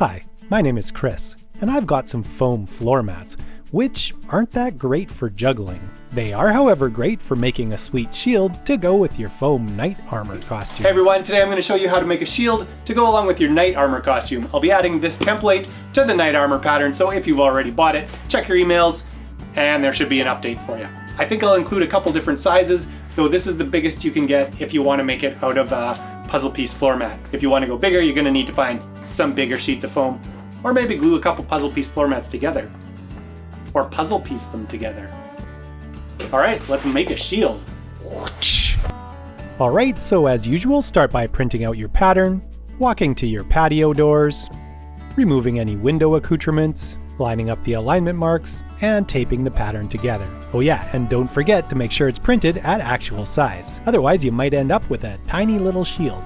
Hi, my name is Chris, and I've got some foam floor mats, which aren't that great for juggling. They are, however, great for making a sweet shield to go with your foam knight armor costume. Hey everyone, today I'm going to show you how to make a shield to go along with your knight armor costume. I'll be adding this template to the knight armor pattern, so if you've already bought it, check your emails and there should be an update for you. I think I'll include a couple different sizes, though this is the biggest you can get if you want to make it out of a puzzle piece floor mat. If you want to go bigger, you're going to need to find some bigger sheets of foam, or maybe glue a couple puzzle piece floor mats together, or puzzle piece them together. All right, let's make a shield. All right, so as usual, start by printing out your pattern, walking to your patio doors, removing any window accoutrements, lining up the alignment marks, and taping the pattern together. Oh yeah, and don't forget to make sure it's printed at actual size. Otherwise, you might end up with a tiny little shield.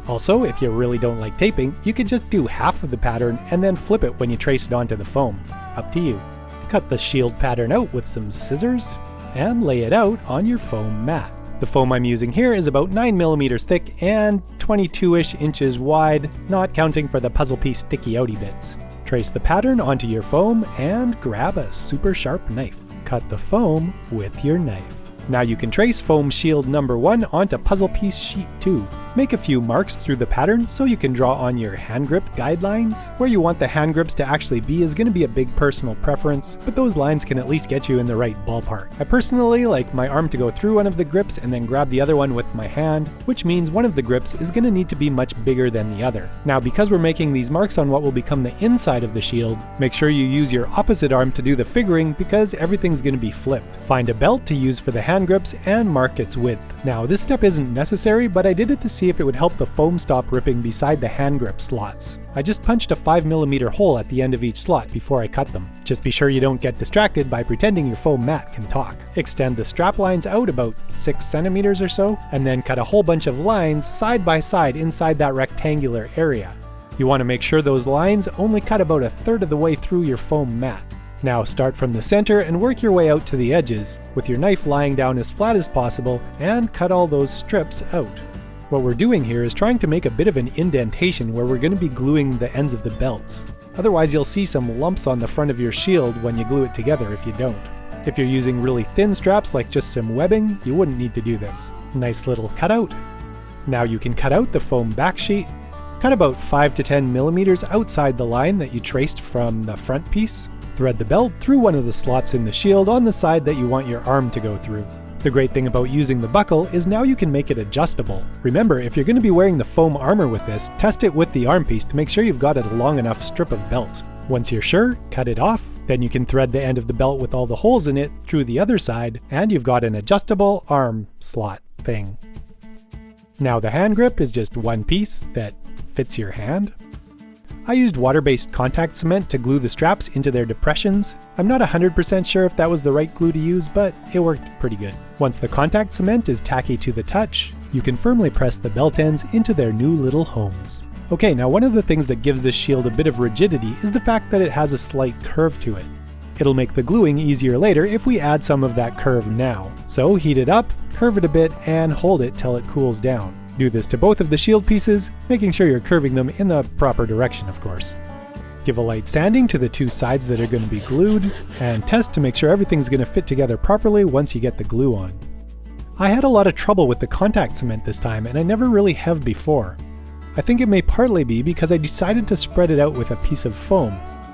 Also, if you really don't like taping, you could just do half of the pattern and then flip it when you trace it onto the foam. Up to you. Cut the shield pattern out with some scissors and lay it out on your foam mat. The foam I'm using here is about 9mm thick and 22-ish inches wide, not counting for the puzzle piece sticky outy bits. Trace the pattern onto your foam and grab a super sharp knife. Cut the foam with your knife. Now you can trace foam shield number 1 onto puzzle piece sheet 2. Make a few marks through the pattern so you can draw on your hand grip guidelines. Where you want the hand grips to actually be is going to be a big personal preference, but those lines can at least get you in the right ballpark. I personally like my arm to go through one of the grips and then grab the other one with my hand, which means one of the grips is going to need to be much bigger than the other. Now because we're making these marks on what will become the inside of the shield, make sure you use your opposite arm to do the figuring because everything's going to be flipped. Find a belt to use for the hand grips and mark its width. Now this step isn't necessary, but I did it to see if it would help the foam stop ripping beside the hand grip slots. I just punched a 5mm hole at the end of each slot before I cut them. Just be sure you don't get distracted by pretending your foam mat can talk. Extend the strap lines out about 6 centimeters or so, and then cut a whole bunch of lines side by side inside that rectangular area. You want to make sure those lines only cut about 1/3 of the way through your foam mat. Now start from the center and work your way out to the edges, with your knife lying down as flat as possible, and cut all those strips out. What we're doing here is trying to make a bit of an indentation where we're going to be gluing the ends of the belts. Otherwise you'll see some lumps on the front of your shield when you glue it together if you don't. If you're using really thin straps like just some webbing, you wouldn't need to do this. Nice little cutout. Now you can cut out the foam back sheet. Cut about 5 to 10mm outside the line that you traced from the front piece. Thread the belt through one of the slots in the shield on the side that you want your arm to go through. The great thing about using the buckle is now you can make it adjustable. Remember, if you're going to be wearing the foam armor with this, test it with the arm piece to make sure you've got a long enough strip of belt. Once you're sure, cut it off. Then you can thread the end of the belt with all the holes in it through the other side, and you've got an adjustable arm slot thing. Now the hand grip is just one piece that fits your hand. I used water-based contact cement to glue the straps into their depressions. I'm not 100% sure if that was the right glue to use, but it worked pretty good. Once the contact cement is tacky to the touch, you can firmly press the belt ends into their new little homes. Okay, now one of the things that gives this shield a bit of rigidity is the fact that it has a slight curve to it. It'll make the gluing easier later if we add some of that curve now. So heat it up, curve it a bit, and hold it till it cools down. Do this to both of the shield pieces, making sure you're curving them in the proper direction, of course. Give a light sanding to the two sides that are going to be glued, and test to make sure everything's going to fit together properly once you get the glue on. I had a lot of trouble with the contact cement this time, and I never really have before. I think it may partly be because I decided to spread it out with a piece of foam,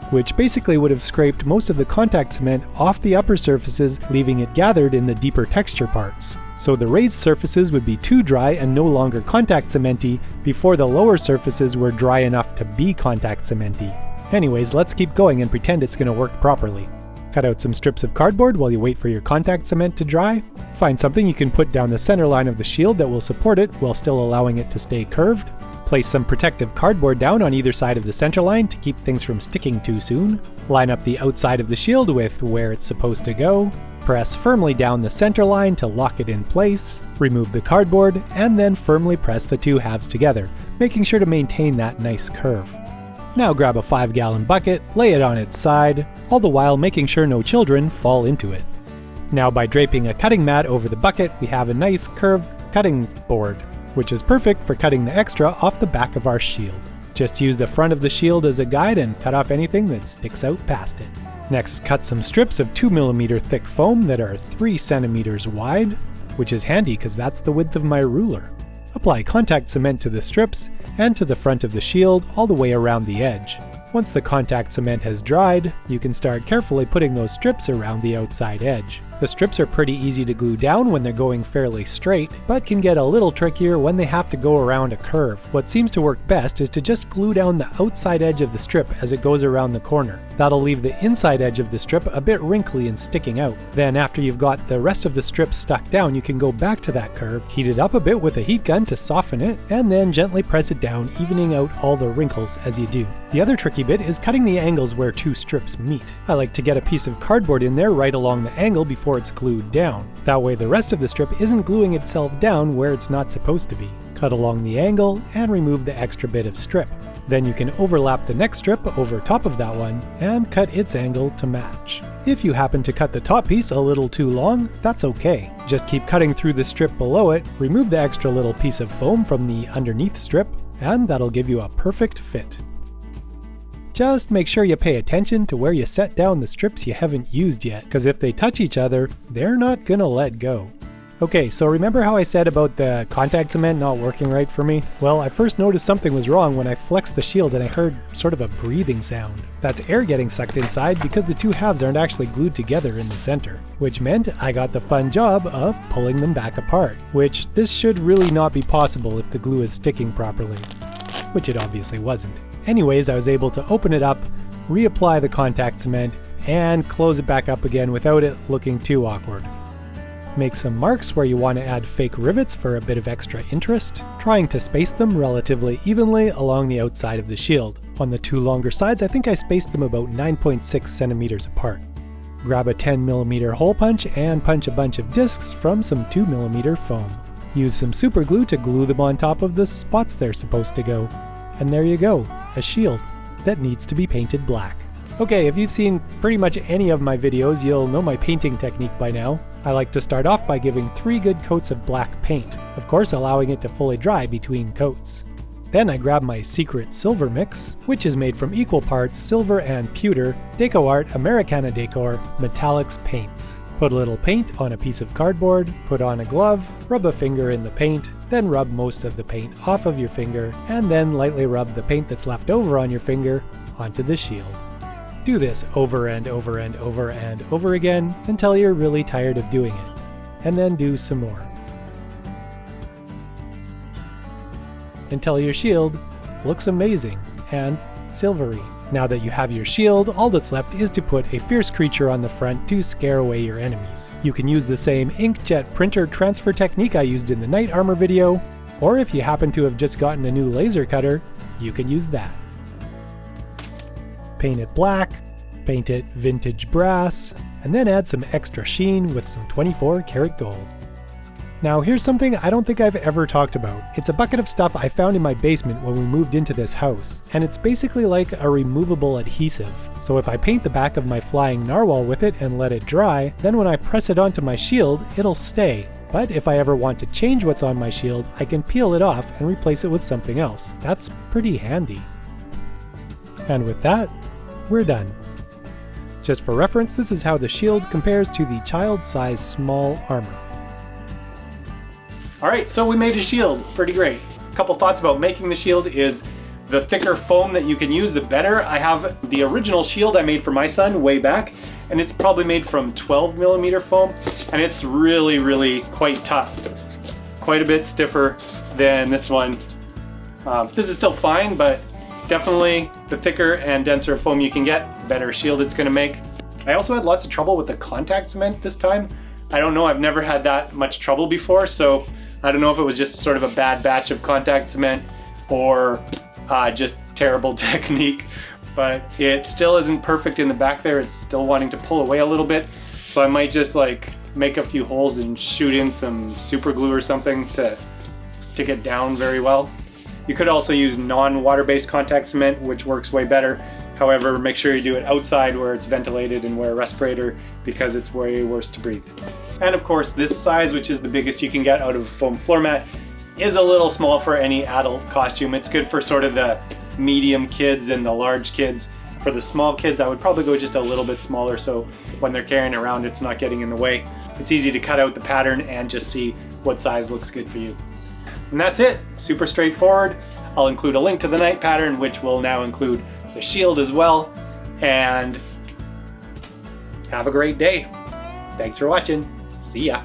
which basically would have scraped most of the contact cement off the upper surfaces, leaving it gathered in the deeper texture parts. So the raised surfaces would be too dry and no longer contact cementy before the lower surfaces were dry enough to be contact cementy. Anyways, let's keep going and pretend it's going to work properly. Cut out some strips of cardboard while you wait for your contact cement to dry. Find something you can put down the center line of the shield that will support it while still allowing it to stay curved. Place some protective cardboard down on either side of the center line to keep things from sticking too soon. Line up the outside of the shield with where it's supposed to go. Press firmly down the center line to lock it in place. Remove the cardboard, and then firmly press the two halves together, making sure to maintain that nice curve. Now grab a 5-gallon bucket, lay it on its side, all the while making sure no children fall into it. Now by draping a cutting mat over the bucket, we have a nice curved cutting board, which is perfect for cutting the extra off the back of our shield. Just use the front of the shield as a guide and cut off anything that sticks out past it. Next, cut some strips of 2mm thick foam that are 3 centimeters wide, which is handy because that's the width of my ruler. Apply contact cement to the strips and to the front of the shield all the way around the edge. Once the contact cement has dried, you can start carefully putting those strips around the outside edge. The strips are pretty easy to glue down when they're going fairly straight, but can get a little trickier when they have to go around a curve. What seems to work best is to just glue down the outside edge of the strip as it goes around the corner. That'll leave the inside edge of the strip a bit wrinkly and sticking out. Then after you've got the rest of the strip stuck down, you can go back to that curve, heat it up a bit with a heat gun to soften it, and then gently press it down, evening out all the wrinkles as you do. The other tricky bit is cutting the angles where two strips meet. I like to get a piece of cardboard in there right along the angle before it's glued down. That way the rest of the strip isn't gluing itself down where it's not supposed to be. Cut along the angle and remove the extra bit of strip. Then you can overlap the next strip over top of that one and cut its angle to match. If you happen to cut the top piece a little too long, that's okay. Just keep cutting through the strip below it, remove the extra little piece of foam from the underneath strip, and that'll give you a perfect fit. Just make sure you pay attention to where you set down the strips you haven't used yet, because if they touch each other, they're not gonna let go. Okay, so remember how I said about the contact cement not working right for me? Well, I first noticed something was wrong when I flexed the shield and I heard sort of a breathing sound. That's air getting sucked inside because the two halves aren't actually glued together in the center, which meant I got the fun job of pulling them back apart, which this should really not be possible if the glue is sticking properly, which it obviously wasn't. Anyways, I was able to open it up, reapply the contact cement, and close it back up again without it looking too awkward. Make some marks where you want to add fake rivets for a bit of extra interest, trying to space them relatively evenly along the outside of the shield. On the two longer sides, I think I spaced them about 9.6 centimeters apart. Grab a 10mm hole punch and punch a bunch of discs from some 2mm foam. Use some super glue to glue them on top of the spots they're supposed to go. And there you go, a shield that needs to be painted black. Okay, if you've seen pretty much any of my videos, you'll know my painting technique by now. I like to start off by giving 3 good coats of black paint, of course allowing it to fully dry between coats. Then I grab my secret silver mix, which is made from equal parts silver and pewter, DecoArt Americana Decor Metallics paints. Put a little paint on a piece of cardboard, put on a glove, rub a finger in the paint, then rub most of the paint off of your finger, and then lightly rub the paint that's left over on your finger onto the shield. Do this over and over and over and over again until you're really tired of doing it, and then do some more. Until your shield looks amazing and silvery. Now that you have your shield, all that's left is to put a fierce creature on the front to scare away your enemies. You can use the same inkjet printer transfer technique I used in the knight armor video, or if you happen to have just gotten a new laser cutter, you can use that. Paint it black, paint it vintage brass, and then add some extra sheen with some 24 karat gold. Now here's something I don't think I've ever talked about. It's a bucket of stuff I found in my basement when we moved into this house, and it's basically like a removable adhesive. So if I paint the back of my flying narwhal with it and let it dry, then when I press it onto my shield, it'll stay. But if I ever want to change what's on my shield, I can peel it off and replace it with something else. That's pretty handy. And with that, we're done. Just for reference, this is how the shield compares to the child-size small armor. Alright, so we made a shield. Pretty great. A couple thoughts about making the shield is the thicker foam that you can use, the better. I have the original shield I made for my son way back, and it's probably made from 12mm foam, and it's really, really quite tough. Quite a bit stiffer than this one. This is still fine, but definitely the thicker and denser foam you can get, the better shield it's going to make. I also had lots of trouble with the contact cement this time. I don't know, I've never had that much trouble before, so I don't know if it was just sort of a bad batch of contact cement or just terrible technique, but it still isn't perfect in the back there. It's still wanting to pull away a little bit, so I might just like make a few holes and shoot in some super glue or something to stick it down very well. You could also use non-water-based contact cement, which works way better. However, make sure you do it outside where it's ventilated and wear a respirator because it's way worse to breathe. And of course, this size, which is the biggest you can get out of a foam floor mat, is a little small for any adult costume. It's good for sort of the medium kids and the large kids. For the small kids, I would probably go just a little bit smaller so when they're carrying it around, it's not getting in the way. It's easy to cut out the pattern and just see what size looks good for you. And that's it, super straightforward. I'll include a link to the knight pattern, which will now include the shield as well. And have a great day. Thanks for watching. See ya.